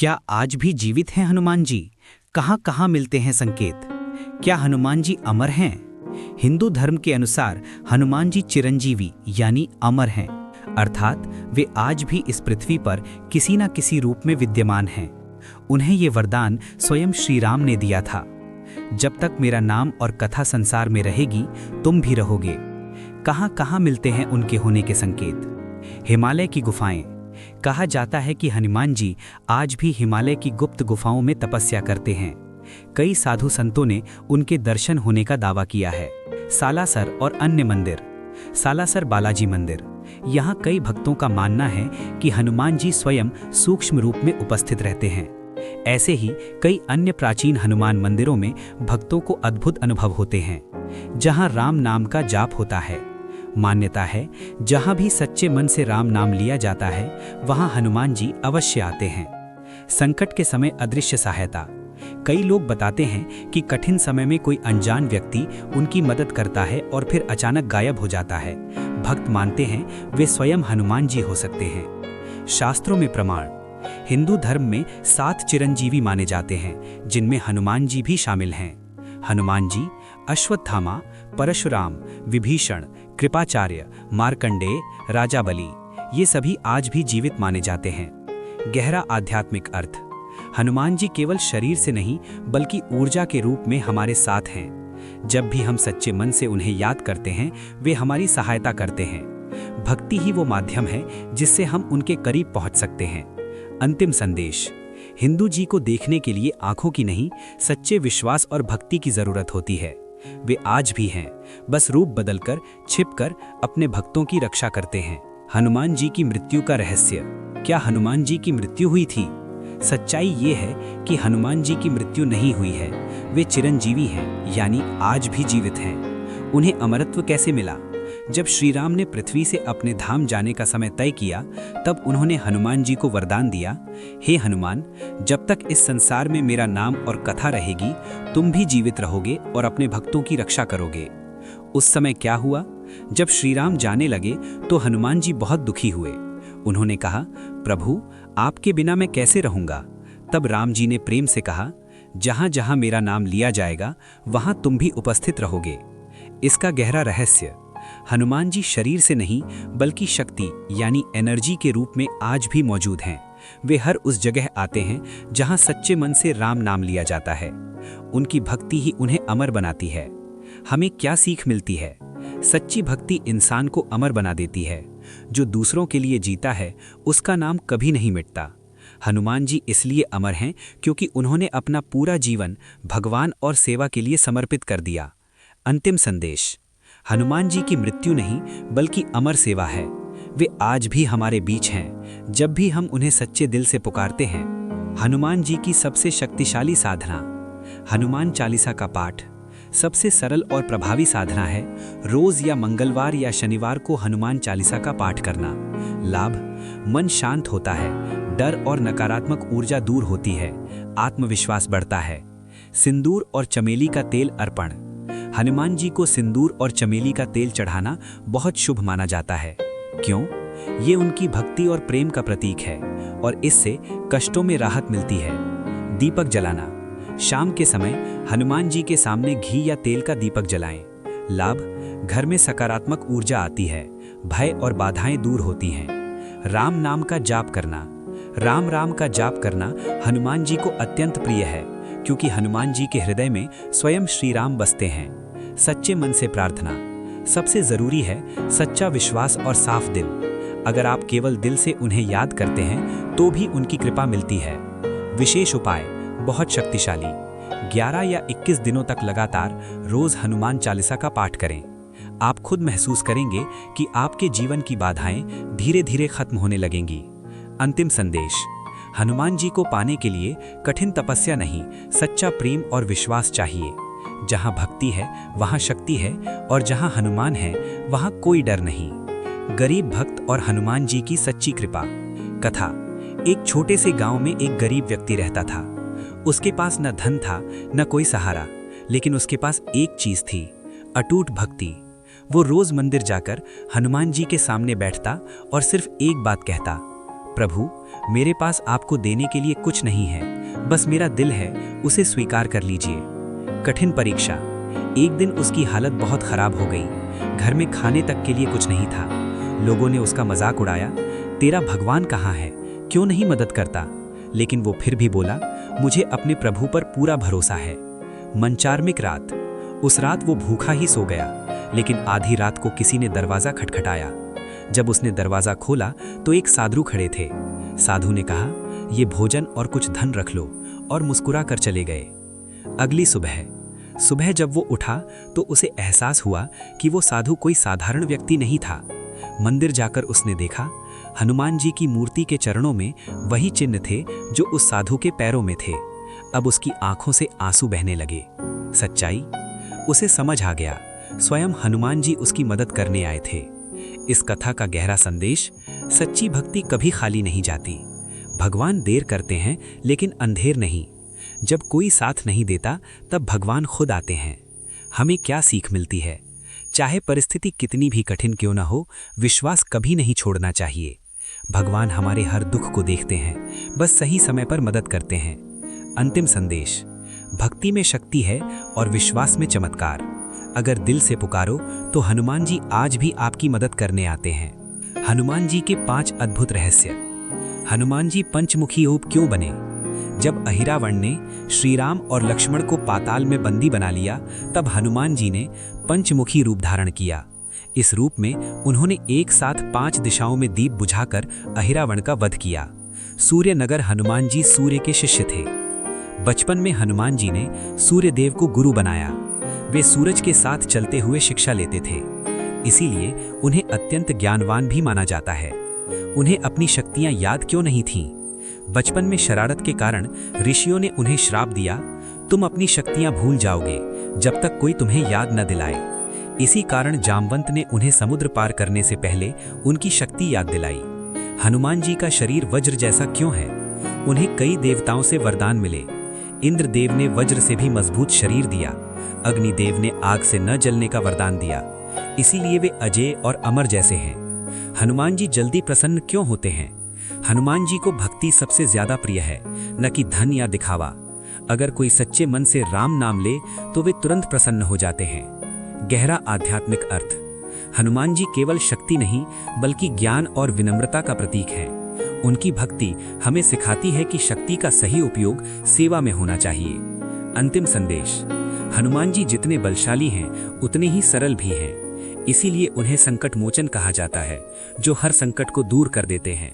क्या आज भी जीवित हैं हनुमान जी? कहाँ कहाँ मिलते हैं संकेत? क्या हनुमान जी अमर हैं? हिंदू धर्म के अनुसार हनुमान जी चिरंजीवी यानी अमर हैं, अर्थात वे आज भी इस पृथ्वी पर किसी न किसी रूप में विद्यमान हैं। उन्हें ये वरदान स्वयं श्री राम ने दिया था, जब तक मेरा नाम और कथा संसार में रहेगी तुम भी रहोगे। कहाँ कहाँ मिलते हैं उनके होने के संकेत? हिमालय की गुफाएं। कहा जाता है कि हनुमान जी आज भी हिमालय की गुप्त गुफाओं में तपस्या करते हैं। कई साधु संतों ने उनके दर्शन होने का दावा किया है। सालासर और अन्य मंदिर। सालासर बालाजी मंदिर। यहाँ कई भक्तों का मानना है कि हनुमान जी स्वयं सूक्ष्म रूप में उपस्थित रहते हैं। ऐसे ही कई अन्य प्राचीन हनुमान मंदिरों में भक्तों को अद्भुत अनुभव होते हैं, जहाँ राम नाम का जाप होता है। मान्यता है, जहाँ भी सच्चे मन से राम नाम लिया जाता है वहाँ हनुमान जी अवश्य आते हैं। संकट के समय अदृश्य सहायता। कई लोग बताते हैं कि कठिन समय में कोई अनजान व्यक्ति उनकी मदद करता है और फिर अचानक गायब हो जाता है। भक्त मानते हैं वे स्वयं हनुमान जी हो सकते हैं। शास्त्रों में प्रमाण। हिंदू धर्म में 7 चिरंजीवी माने जाते हैं, जिनमें हनुमान जी भी शामिल हैं। हनुमान जी, अश्वत्थामा, परशुराम, विभीषण, कृपाचार्य, मार्कंडेय, राजा बलि, ये सभी आज भी जीवित माने जाते हैं। गहरा आध्यात्मिक अर्थ। हनुमान जी केवल शरीर से नहीं बल्कि ऊर्जा के रूप में हमारे साथ हैं। जब भी हम सच्चे मन से उन्हें याद करते हैं वे हमारी सहायता करते हैं। भक्ति ही वो माध्यम है जिससे हम उनके करीब पहुंच सकते हैं। अंतिम संदेश। हिंदू जी को देखने के लिए आंखों की नहीं, सच्चे विश्वास और भक्ति की जरूरत होती है। वे आज भी हैं, बस रूप बदलकर, छिपकर अपने भक्तों की रक्षा करते हैं। हनुमान जी की मृत्यु का रहस्य। क्या हनुमान जी की मृत्यु हुई थी? सच्चाई ये है कि हनुमान जी की मृत्यु नहीं हुई है। वे चिरंजीवी हैं, यानी आज भी जीवित हैं। उन्हें अमरत्व कैसे मिला? जब श्री राम ने पृथ्वी से अपने धाम जाने का समय तय किया, तब उन्होंने हनुमान जी को वरदान दिया, हे हनुमान, जब तक इस संसार में मेरा नाम और कथा रहेगी तुम भी जीवित रहोगे और अपने भक्तों की रक्षा करोगे। उस समय क्या हुआ? जब श्री राम जाने लगे तो हनुमान जी बहुत दुखी हुए। उन्होंने कहा, प्रभु, आपके बिना मैं कैसे रहूंगा? तब राम जी ने प्रेम से कहा, जहां जहां मेरा नाम लिया जाएगा वहां तुम भी उपस्थित रहोगे। इसका गहरा रहस्य। हनुमान जी शरीर से नहीं बल्कि शक्ति यानी एनर्जी के रूप में आज भी मौजूद हैं। वे हर उस जगह आते हैं जहां सच्चे मन से राम नाम लिया जाता है। उनकी भक्ति ही उन्हें अमर बनाती है। हमें क्या सीख मिलती है? सच्ची भक्ति इंसान को अमर बना देती है। जो दूसरों के लिए जीता है उसका नाम कभी नहीं मिटता। हनुमान जी इसलिए अमर हैं क्योंकि उन्होंने अपना पूरा जीवन भगवान और सेवा के लिए समर्पित कर दिया। अंतिम संदेश। हनुमान जी की मृत्यु नहीं बल्कि अमर सेवा है। वे आज भी हमारे बीच हैं, जब भी हम उन्हें सच्चे दिल से पुकारते हैं। हनुमान जी की सबसे शक्तिशाली साधना। हनुमान चालीसा का पाठ सबसे सरल और प्रभावी साधना है। रोज या मंगलवार या शनिवार को हनुमान चालीसा का पाठ करना। लाभ, मन शांत होता है, डर और नकारात्मक ऊर्जा दूर होती है, आत्मविश्वास बढ़ता है। सिंदूर और चमेली का तेल अर्पण। हनुमान जी को सिंदूर और चमेली का तेल चढ़ाना बहुत शुभ माना जाता है। क्यों? ये उनकी भक्ति और प्रेम का प्रतीक है और इससे कष्टों में राहत मिलती है। दीपक जलाना। शाम के समय हनुमान जी के सामने घी या तेल का दीपक जलाएं। लाभ, घर में सकारात्मक ऊर्जा आती है, भय और बाधाएं दूर होती हैं। राम नाम का जाप करना। राम राम का जाप करना हनुमान जी को अत्यंत प्रिय है, क्योंकि हनुमान जी के हृदय में स्वयं श्री राम बसते हैं। सच्चे मन से प्रार्थना। सबसे जरूरी है सच्चा विश्वास और साफ दिल। अगर आप केवल दिल से उन्हें याद करते हैं तो भी उनकी कृपा मिलती है। विशेष उपाय बहुत शक्तिशाली। 11 या 21 दिनों तक लगातार रोज हनुमान चालीसा का पाठ करें। आप खुद महसूस करेंगे कि आपके जीवन की बाधाएं धीरे धीरे खत्म होने लगेंगी। अंतिम संदेश। हनुमान जी को पाने के लिए कठिन तपस्या नहीं, सच्चा प्रेम और विश्वास चाहिए। जहां भक्ति है वहां शक्ति है और जहां हनुमान है वहां कोई डर नहीं। गरीब भक्त और हनुमान जी की सच्ची कृपा। कथा। एक छोटे से गांव में एक गरीब व्यक्ति रहता था। उसके पास न धन था न कोई सहारा, लेकिन उसके पास एक चीज थी, अटूट भक्ति। वो रोज मंदिर जाकर हनुमान जी के सामने बैठता और सिर्फ एक बात कहता, प्रभु, मेरे पास आपको देने के लिए कुछ नहीं है, बस मेरा दिल है, उसे स्वीकार कर लीजिए। कठिन परीक्षा। एक दिन उसकी हालत बहुत खराब हो गई। घर में खाने तक के लिए कुछ नहीं था। लोगों ने उसका मजाक उड़ाया, तेरा भगवान कहाँ है, क्यों नहीं मदद करता? लेकिन वो फिर भी बोला, मुझे अपने प्रभु पर पूरा भरोसा है। मनचार्मिक रात। उस रात वो भूखा ही सो गया, लेकिन आधी रात को किसी ने दरवाज़ा खटखटाया। जब उसने दरवाज़ा खोला तो एक साधु खड़े थे। साधु ने कहा, ये भोजन और कुछ धन रख लो, और मुस्कुरा कर चले गए। अगली सुबह जब वो उठा तो उसे एहसास हुआ कि वो साधु कोई साधारण व्यक्ति नहीं था। मंदिर जाकर उसने देखा, हनुमान जी की मूर्ति के चरणों में वही चिन्ह थे जो उस साधु के पैरों में थे। अब उसकी आंखों से आंसू बहने लगे। सच्चाई? उसे समझ आ गया, स्वयं हनुमान जी उसकी मदद करने आए थे। इस कथा का गहरा संदेश, सच्ची भक्ति कभी खाली नहीं जाती। भगवान देर करते हैं लेकिन अंधेर नहीं। जब कोई साथ नहीं देता तब भगवान खुद आते हैं। हमें क्या सीख मिलती है? चाहे परिस्थिति कितनी भी कठिन क्यों न हो, विश्वास कभी नहीं छोड़ना चाहिए। भगवान हमारे हर दुख को देखते हैं, बस सही समय पर मदद करते हैं। अंतिम संदेश, भक्ति में शक्ति है और विश्वास में चमत्कार। अगर दिल से पुकारो तो हनुमान जी आज भी आपकी मदद करने आते हैं। हनुमान जी के 5 अद्भुत रहस्य। हनुमान जी पंचमुखी रूप क्यों बने? जब अहिरावण ने श्री राम और लक्ष्मण को पाताल में बंदी बना लिया, तब हनुमान जी ने पंचमुखी रूप धारण किया। इस रूप में उन्होंने एक साथ 5 दिशाओं में दीप बुझाकर अहिरावण का वध किया। सूर्य नगर। हनुमान जी सूर्य के शिष्य थे। बचपन में हनुमान जी ने सूर्य देव को गुरु बनाया। वे सूरज के साथ चलते हुए शिक्षा लेते थे, इसीलिए उन्हें अत्यंत ज्ञानवान भी माना जाता है। उन्हें अपनी शक्तियां याद क्यों नहीं थीं? बचपन में शरारत के कारण ऋषियों ने उन्हें श्राप दिया, तुम अपनी शक्तियां भूल जाओगे जब तक कोई तुम्हें याद न दिलाए। इसी कारण जामवंत ने उन्हें समुद्र पार करने से पहले उनकी शक्ति याद दिलाई। हनुमान जी का शरीर वज्र जैसा क्यों है? उन्हें कई देवताओं से वरदान मिले। इंद्रदेव ने वज्र से भी मजबूत शरीर दिया। अग्निदेव ने आग से न जलने का वरदान दिया, इसीलिए वे अजय और अमर जैसे हैं। हनुमान जी जल्दी प्रसन्न क्यों होते हैं? हनुमान जी को भक्ति सबसे ज्यादा प्रिय है, न कि धन या दिखावा। अगर कोई सच्चे मन से राम नाम ले तो वे तुरंत प्रसन्न हो जाते हैं। गहरा आध्यात्मिक अर्थ। हनुमान जी केवल शक्ति नहीं बल्कि ज्ञान और विनम्रता का प्रतीक हैं। उनकी भक्ति हमें सिखाती है कि शक्ति का सही उपयोग सेवा में होना चाहिए। अंतिम संदेश, हनुमान जी जितने बलशाली हैं उतने ही सरल भी हैं, इसीलिए उन्हें संकट मोचन कहा जाता है, जो हर संकट को दूर कर देते हैं।